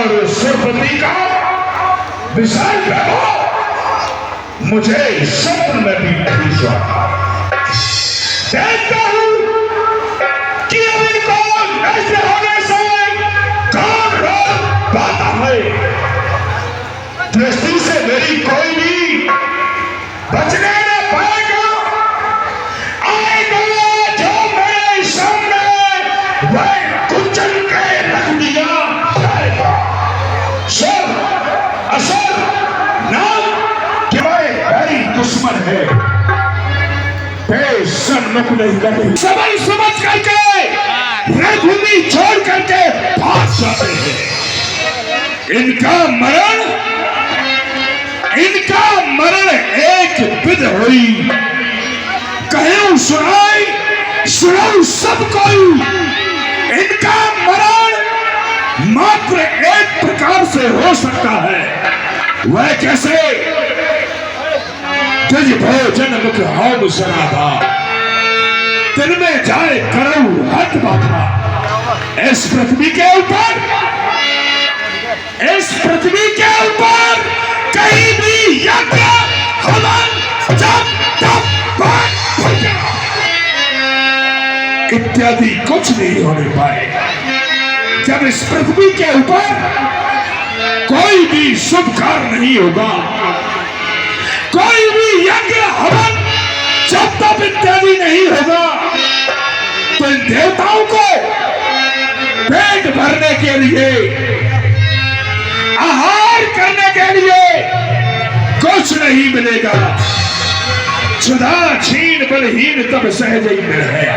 और सुरपति का विशाल वैभव मुझे स्वप्न में भी नहीं हुआ। देखता हूं कि अब इनको ऐसे होने से कौन रोक पाता है। दृष्टि से मेरी कोई भी बचने न पाएगा। आएगा जो मेरे सामने वह कुचल के रख दिया जाएगा। सब असर नाम कि मेरी दुश्मन है, सन्मुख नहीं करते, सबल समझ करके रणभूमि छोड़ करके भाग जाते हैं। इनका मरण एक विध हुई, कहूं सुनाई सब कोई। इनका मरण मात्र एक प्रकार से हो सकता है, वह कैसे? तुझ भोजन मुख होम सराधा, दिन में जाए करो हट बाधा। इस पृथ्वी के ऊपर कहीं भी यज्ञ हवन जप तप पूजा इत्यादि कुछ नहीं होने पाएगा। जब इस पृथ्वी के ऊपर कोई भी शुभ कार्य नहीं होगा, कोई भी यज्ञ हवन जब तक इत्यादि नहीं होगा, तो इन देवताओं को पेट भरने के लिए, आहार करने के लिए कुछ नहीं मिलेगा। क्षुधा क्षीण बलहीन तब सहज ही मिल है।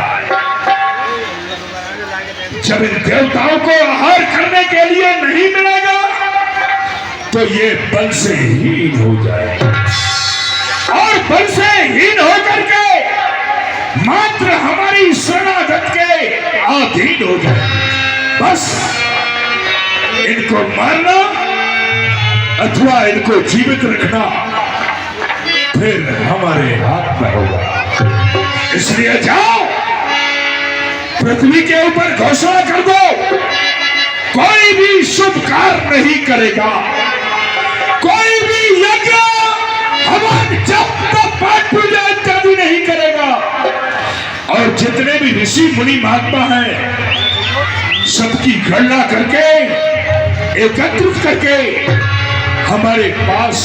जब इन देवताओं को आहार करने के लिए नहीं मिलेगा, तो ये बल से हीन हो जाएगा, और बल से हीन होकर के मात्र हमारी शरणागत के अधीन हो जाए। बस इनको मारना अथवा इनको जीवित रखना फिर हमारे हाथ में होगा। इसलिए जाओ, पृथ्वी के ऊपर घोषणा कर दो, कोई भी शुभ कार्य नहीं करेगा, कोई भी यज्ञ हवन जब तक पाठ पूजा इत्यादि नहीं करेगा। और जितने भी ऋषि मुनि महात्मा हैं, सबकी गणना करके एकत्रित करके हमारे पास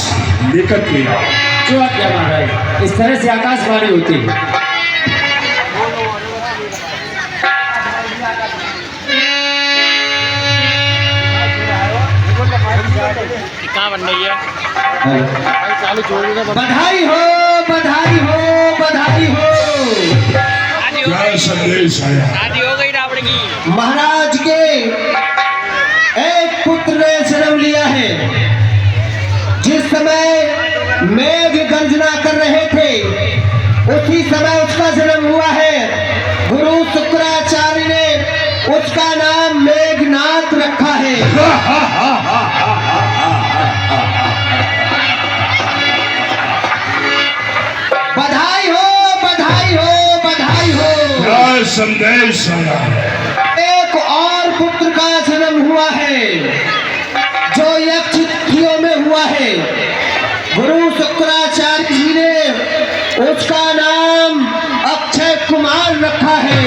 लेकर के आओ। जो आज्ञा महाराज, इस तरह से आकाशवाणी होती है। कहाँ बन रही है? बधाई हो, बधाई हो, बधाई हो। क्या संदेश आया? शादी हो गई रावण की। महाराज के एक पुत्र ने जन्म लिया है। जिस समय मेघ गर्जना कर रहे थे, उसी समय उसका जन्म हुआ है। गुरु शुक्राचार्य ने उसका नाम मेघनाथ रखा है। बधाई हो, बधाई हो, बधाई हो। क्या संदेश आया? एक और पुत्र का जन्म हुआ है, जो यक्षियों में हुआ है। गुरु शुक्राचार्य जी ने उसका नाम अक्षय कुमार रखा है।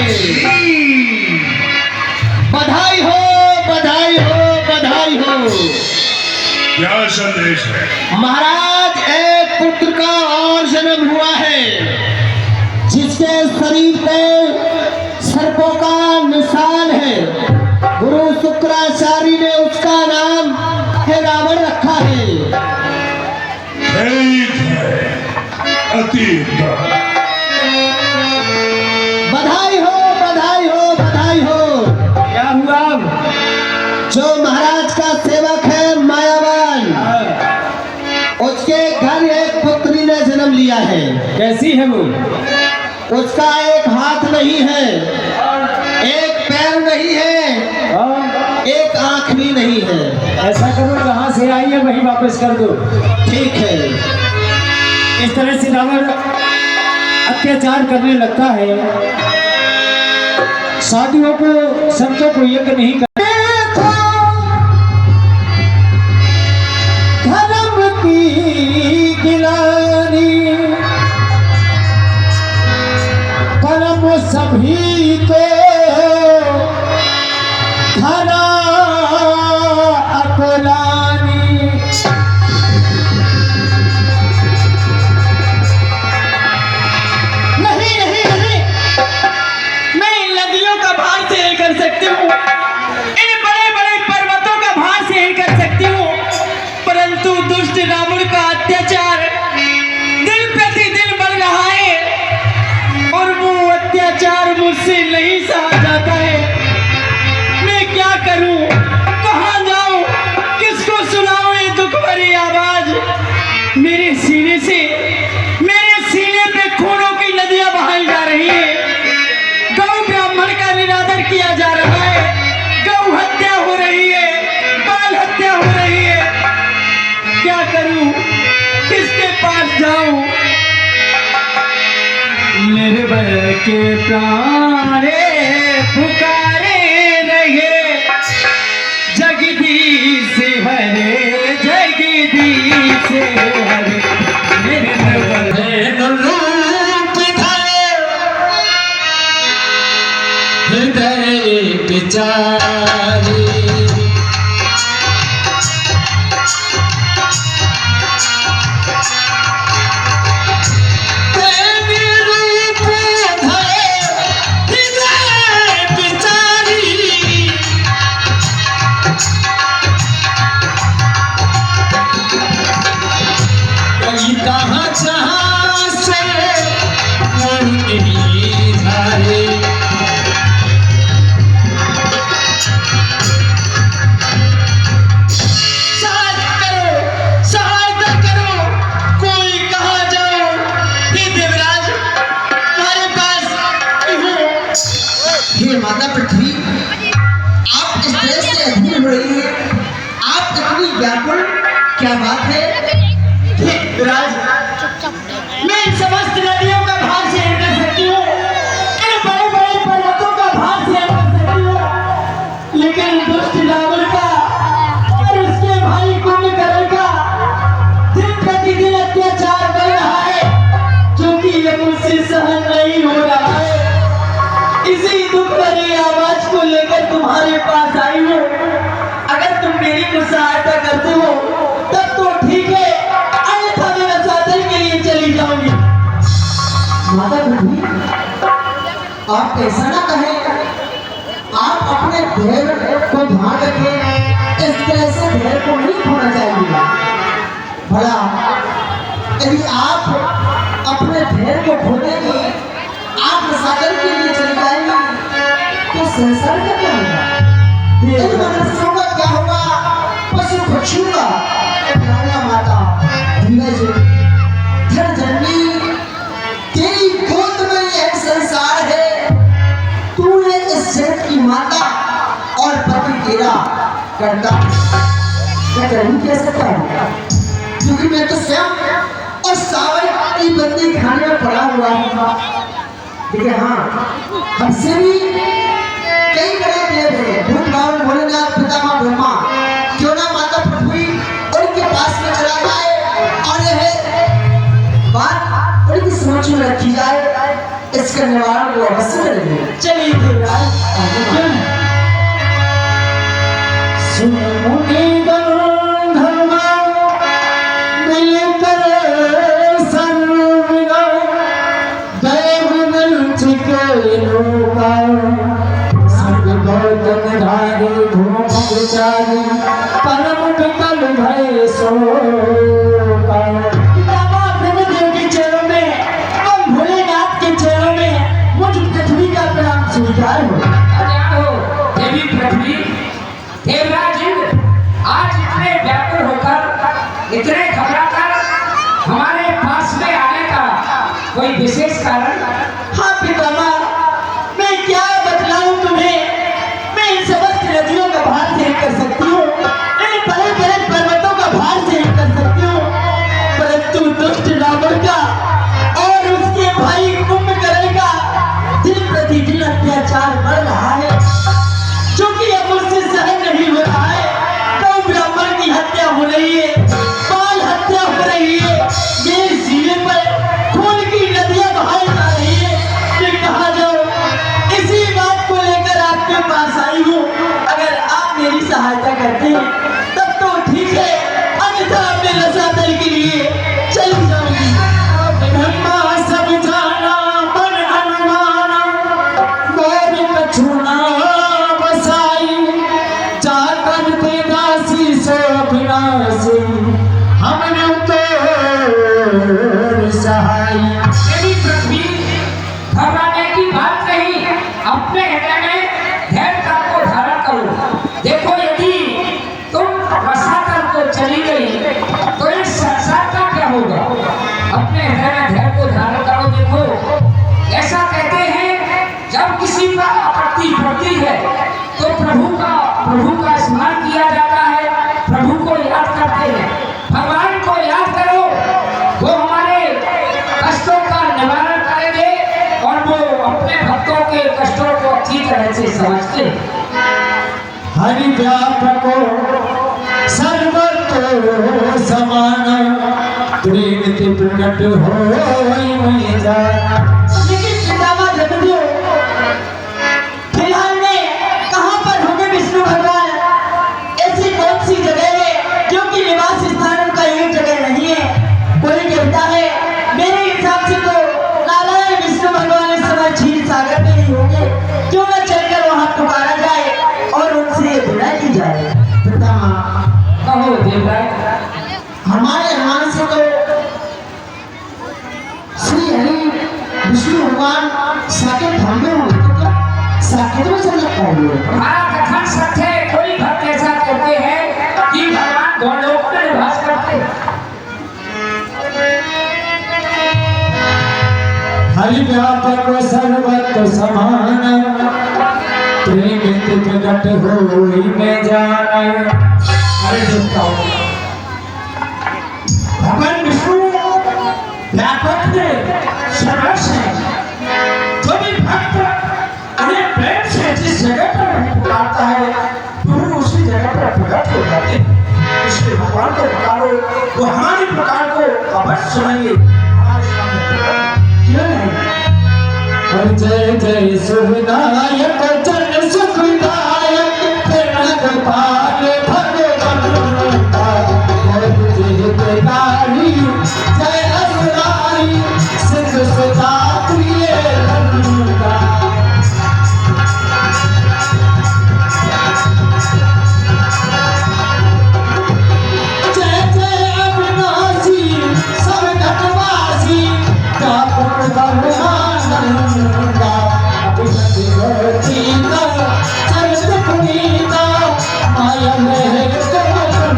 बधाई हो, बधाई हो, बधाई हो। क्या संदेश है? महाराज, एक पुत्र का और जन्म हुआ है, जिसके शरीर पे सर्पों का निशान है। गुरु शुक्राचार्य ने उसका नाम रावण रखा है। ठीक है, अति उत्तम। बधाई हो, बधाई हो, बधाई हो। क्या हुआ? जो महाराज का सेवक है मायावान, उसके घर एक पुत्री ने जन्म लिया है। कैसी है वो? उसका एक हाथ नहीं है, एक पैर नहीं है, एक आंख भी नहीं है। ऐसा करो, जहाँ से आई है वहीं वापस कर दो। ठीक है। इस तरह से रावण अत्याचार करने लगता है। साधुओं को, संतों को यज्ञ नहीं कर। सभी को धरा अकुलानी। नहीं नहीं नहीं, मैं इन नदियों का भार सहन कर सकती हूँ, इन बड़े बड़े पर्वतों का भार सहन कर सकती हूँ, परंतु दुष्ट रावण का अत्याचार दिन प्रतिदिन बढ़ रहा है और वो अत्याचार मुझसे नहीं सहा जाता है। मैं क्या करूं, कहां जाऊं, किसको सुनाऊं ये दुख भरी आवाज। मेरे सीने पे खूनों की नदियां बहाई जा रही है, गौ ब्राह्मण का निरादर किया जा रहा है, गौ हत्या हो रही है, बाल हत्या हो रही है। क्या करूं, किसके पास जाऊं। मेरे बल के प्राणे पुकारे रहे, जगदीश हरे जगदीश हरे। मेरे बल रूप हृदय विचारी। माता पृथ्वी, आप इस तरह से अधीर हो रही है, आप इतनी व्याकुल, क्या बात है? राज, मैं इन समस्त नदियों का भार सहन कर सकती हूँ, इन बड़े बड़े पर्वतों का भार सहन कर सकती हूँ, लेकिन दुष्ट रावण का और उसके भाई कुंभकर्ण का दिन प्रतिदिन अत्याचार बढ़ रहा है, जो कि ये मुझसे सहन नहीं हो रहा है। इसी दुख भरी आवाज को लेकर तुम्हारे पास आई हूँ। अगर तुम मेरी कुछ सहायता करते हो तब तो ठीक है, अन्यथा मैं साधन के लिए चली जाऊंगी। माता पृथ्वी, आप ऐसा ना कहें, आप अपने धैर्य को ध्यान रखें, इस तरह से धैर्य को नहीं खोना चाहिए। भला यदि आप अपने धैर्य को खो देंगे, आप सागर के लिए चले जाएंगे, तो संसार का क्या होगा? मनुष्यों का क्या होगा? पशु पक्षियों का? माता धीरज धर जननी, तेरी गोद में यह संसार है, तू है इस जगत की माता और पति तेरा करता। मैं करूँ क्या सकता हूँ, क्योंकि मैं तो स्वयं और सावर की बंदी खाने में पड़ा हुआ हूँ। देखिए हाँ, हमसे भी कई बड़े देव हैं, भूतनाथ भोलेनाथ पितामह ब्रह्मा, क्यों ना माता पृथ्वी उनके पास में चला जाए और यह बात उनकी समझ में रखी जाए, इसका निवारण वो अवश्य करेंगे। चलिए देवराज, सुन मुनि गंधर्वा मिलकर सर्वविदा, देवगण चिकेलोका, सर्वगौतम धारी धूम विचारी, परम विकल भय शोका। ब्रह्मदेव के चरणों में और भोलेनाथ के चरणों में मुझ पृथ्वी का प्रणाम स्वीकार हो। देवी पृथ्वी, देवराज इंद्र आज इतने व्याकुल होकर, इतने घबराकर हमारे पास में आने का कोई विशेष कारण? हाँ पितामह, मैं क्या बतलाऊं तुम्हें। मैं इन समस्त नदियों का भार सहन कर सकती हूँ, इन बड़े बड़े पर्वतों का भार सहन कर सकती हूँ, परंतु दुष्ट रावण का और उसके भाई कुंभकर्ण का दिन प्रतिदिन अत्याचार बढ़ रहा है, जो कि अब मुझसे सहन नहीं हो रहा है। विनाशी हमने तो सहाय। मेरी पृथ्वी घबराने की बात नहीं, अपने हृदय में धैर्यता को धारण करो। देखो यदि तुम रसातल को चली गई तो इस संसार का क्या होगा। अपने हृदय में धैर्य को धारण करो। देखो ऐसा कहते हैं जब किसी का आपत्ति पड़ती है तो प्रभु का स्मरण किया जाता है, प्रभु को याद करते हैं। भगवान को याद करो, वो हमारे कष्टों का निवारण करेंगे और वो अपने भक्तों के कष्टों को अच्छी तरह से समझते हैं। हरि व्यापको सर्वतो समान प्रेम ते प्रकट होई मैं जाना। लेकिन पितामह जगदेव, फिलहाल में कहाँ पर होंगे विष्णु भगवान? ऐसी कौन सी जगह है जो कि निवास स्थान का एक जगह नहीं है? कोई कहता है मेरे हिसाब से तो नारायण विष्णु भगवान इस समय क्षीर सागर में ही होंगे। क्यों न चलकर वहाँ पुकारा जाए और उनसे विदा की जाए। पितामह कहो देवराय। हमारे यहाँ से तो श्री हरि विष्णु भगवान साकेत धाम में होंगे, तो क्या साकेत में चल सकता है? हमारा कथन सत्य है। कोई भक्त ऐसा कहते हैं कि भगवान गोलोक में निवास करते हैं। हरि व्यापक सर्वतो समान प्रेम ते प्रकट होई मैं जाना। अरे देवताओं, भगवान विष्णु व्यापक ने सर्वस है। जो भी भक्त उन्हें प्रेम से जिस जगह पर पुकारता है प्रभु उसी जगह पर प्रकट हो जाते हैं। इसलिए भगवान को पुकारो, वो हमारी पुकार को अवश्य सुनेंगे, हमारे सामने प्रकट क्यों नहीं। और जय जय सुखदायक जन सुखदायक प्रणत पाल भगवान का जय गाड़ी जय असुरारी सिद्ध सुता प्रिय लंका। जय जय अविनाशी सब घटवासी कापुर धर्मानंदा अभिषेक गीता चरित पुनीता माया में करुणा।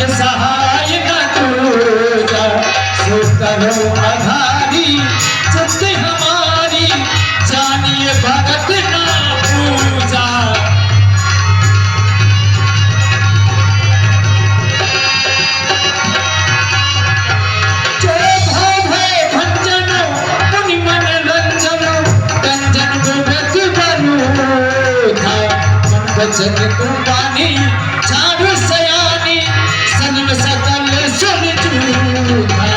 सहाय न दूजा सुकरो आधारी चित्त हमारी जानिए भगत ना पूजा। जय भय भंजन मुनि मन रंजन रंजन गोविंद बनु था मन बचन कुर्बानी चारु सयानी सनम सकल सुन जूथा।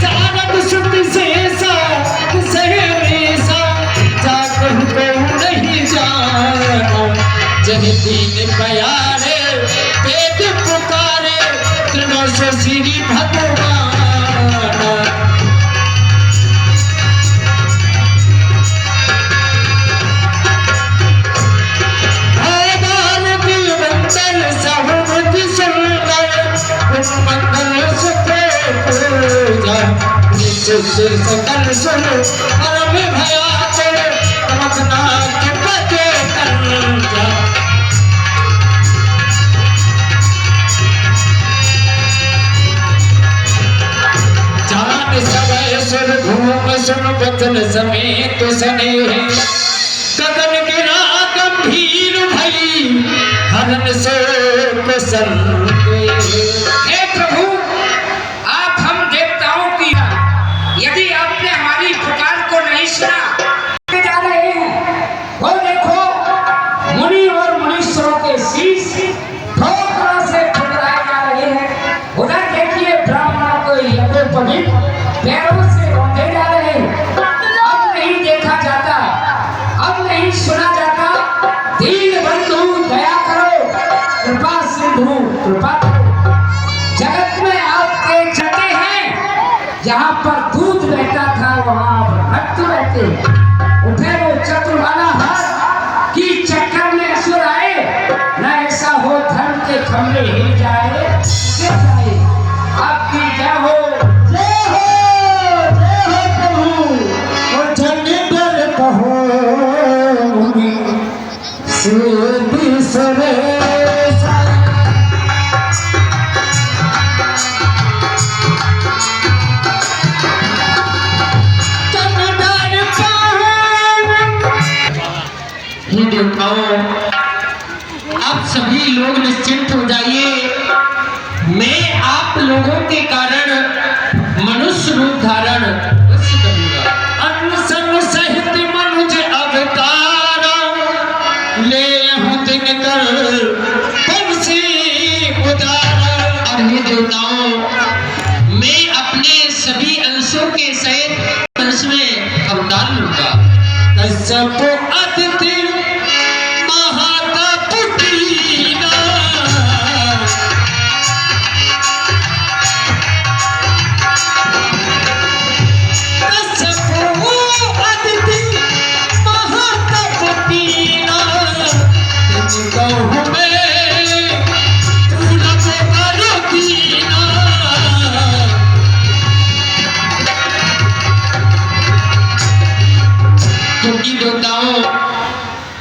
सारद सुख शेषा सहरेसा जाकर को नहीं जाना। जह दीन प्यारे पेट पुकारे त्रिनों से श्री भगवान। सकल सुन परम भयाकुल रखना के बजे कंजा। जान समय सुर घूम सुन बचन समेत स्नेह गगन गिरा गंभीर भई हरन से प्रसन्न। हे प्रभु, आप हम देवताओं की यदि आपने हमारी पुकार को नहीं सुना जा रहे हैं, वो देखो मुनि और मुनीश्वरों के शीश खम्भे हिल जाए गिर जाए। आपकी जय हो प्रभु। और झंडे कहो से बिसरे हे देवताओं, आप सभी लोग निश्चिंत हो जाइए। मैं आप लोगों के कारण मनुष्य रूप धारण अवश्य करूंगा। अन्न संग सहित मनुज अवतार ले हूं दिन कर तुमसे उदार। और हे देवताओं, मैं अपने सभी अंशों के सहित अंश में अवतार लूंगा। कश्यप अदिति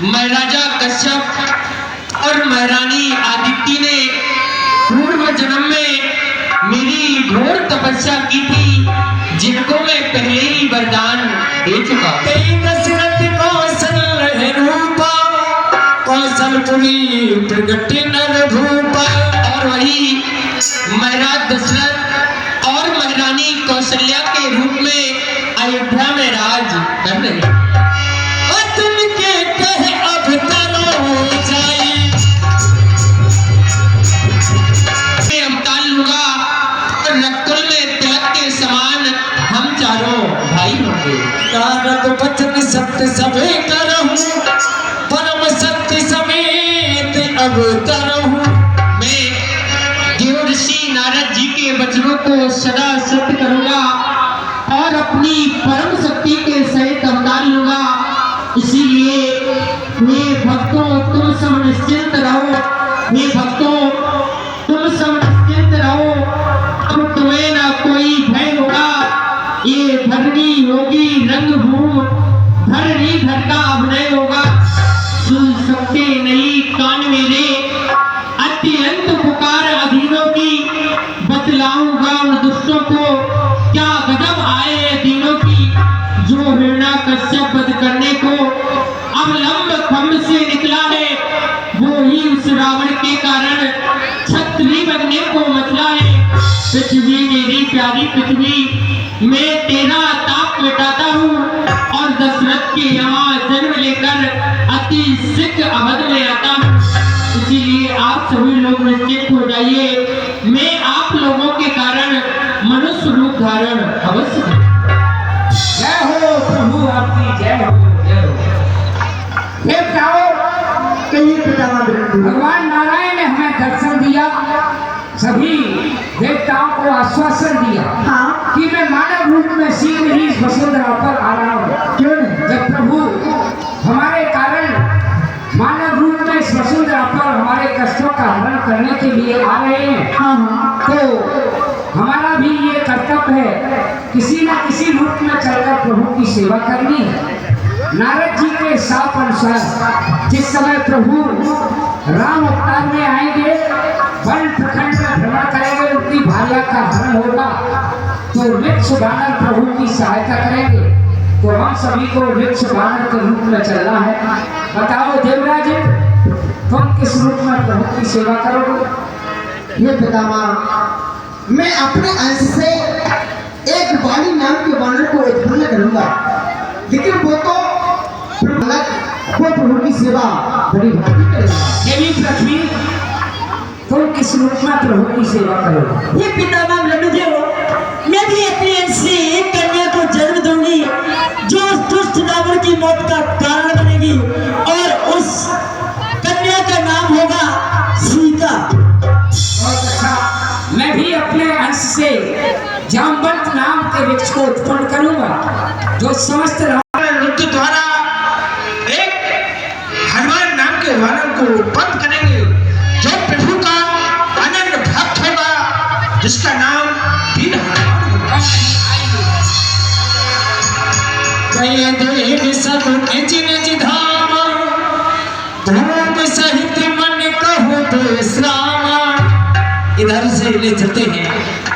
महाराजा कश्यप और महारानी आदित्य ने पूर्व जन्म में मेरी घोर तपस्या की थी, जिनको मैं पहले ही वरदान दे चुका। दशरथ कौशल रूपा कौशलपुरी प्रगट नर भूपा। और वही महाराज दशरथ और महारानी कौशल्या के रूप में अयोध्या में राज कर रहे। वचन सत्य सभे करहूं परम सत्य समेत अवतरहूं। मैं देव ऋषि नारद जी के वचनों को सदा सत्य करूंगा और अपनी परम शक्ति के सहित अवतार लूंगा। इसीलिए मेरे भक्तों तुम सब निश्चिंत रहो। मेरे भक्तों तुम सब निश्चिंत रहो। अब तुम्हें ना कोई भय होगा। ये धरनी होगी रंगभूमि, धरनी धर का अभिनय होगा। सुन सकते नहीं कान मेरे अत्यंत पुकार अधीनों की। बतलाऊंगा उन दुष्टों को क्या गजब आए दिनों की। जो हिरणा कश्यप वध करने को अवलंब खम्भ से निकला है, वो ही उस रावण के कारण छत्री बनने को मतला है। पृथ्वी मेरी प्यारी पृथ्वी, मैं तेरा ताप मिटाता हूँ और दशरथ के यहाँ जन्म लेकर अति शीघ्र अवध में आता हूँ। इसीलिए आप सभी लोग निश्चित हो जाइए। मैं आप लोगों के कारण मनुष्य रूप धारण अवश्य करूंगा। जय हो प्रभु, आपकी जय हो, जय हो। भगवान नारायण ने हमें दर्शन दिया, सभी देवताओं को आश्वासन दिया कि मैं मानव रूप में शीघ्र ही वसुंधरा पर आ रहा हूँ। क्यों नहीं? जब प्रभु हमारे कारण मानव रूप में इस वसुंधरा पर हमारे कष्टों का हरण करने के लिए आ रहे हैं, तो हमारा भी ये कर्तव्य है किसी न किसी रूप में चलकर प्रभु की सेवा करनी है। नारद जी के साफ अनुसार जिस समय प्रभु राम अवतार में आएंगे, वन प्रखंड में भ्रमण करेंगे, उनकी भार्या का हरण होगा, तो वृक्ष वानर प्रभु की सहायता करेंगे। तो हम सभी को वृक्ष वानर के रूप में चलना है। बताओ देवराज, तुम किस रूप में प्रभु की सेवा करोगे? ये पितामह, मैं अपने अंश से एक बाली नाम के वानर को उत्पन्न करूंगा, लेकिन वो तो प्रभु की सेवा बड़ी भारी करेगा। देवी पृथ्वी, तुम किस रूप में प्रभु की सेवा करोगे? ये पितामह लड्डूदेव, मैं भी अपने अंश से एक कन्या को जन्म दूंगी जो उस दुष्ट रावण की मौत का कारण बनेगी, और उस कन्या का नाम होगा सीता। बहुत अच्छा। मैं भी अपने अंश से जामवंत नाम के वृक्ष को उत्पन्न करूंगा, जो समस्त नृत्य द्वारा एक हनुमान नाम के वानर को उत्पन्न करेंगे, जो प्रभु का फिर हनुमान हुक्म नहीं आई। कई देव सब निज निज धाम, धूम सहित मन कहो विश्राम। इधर से ले चलते हैं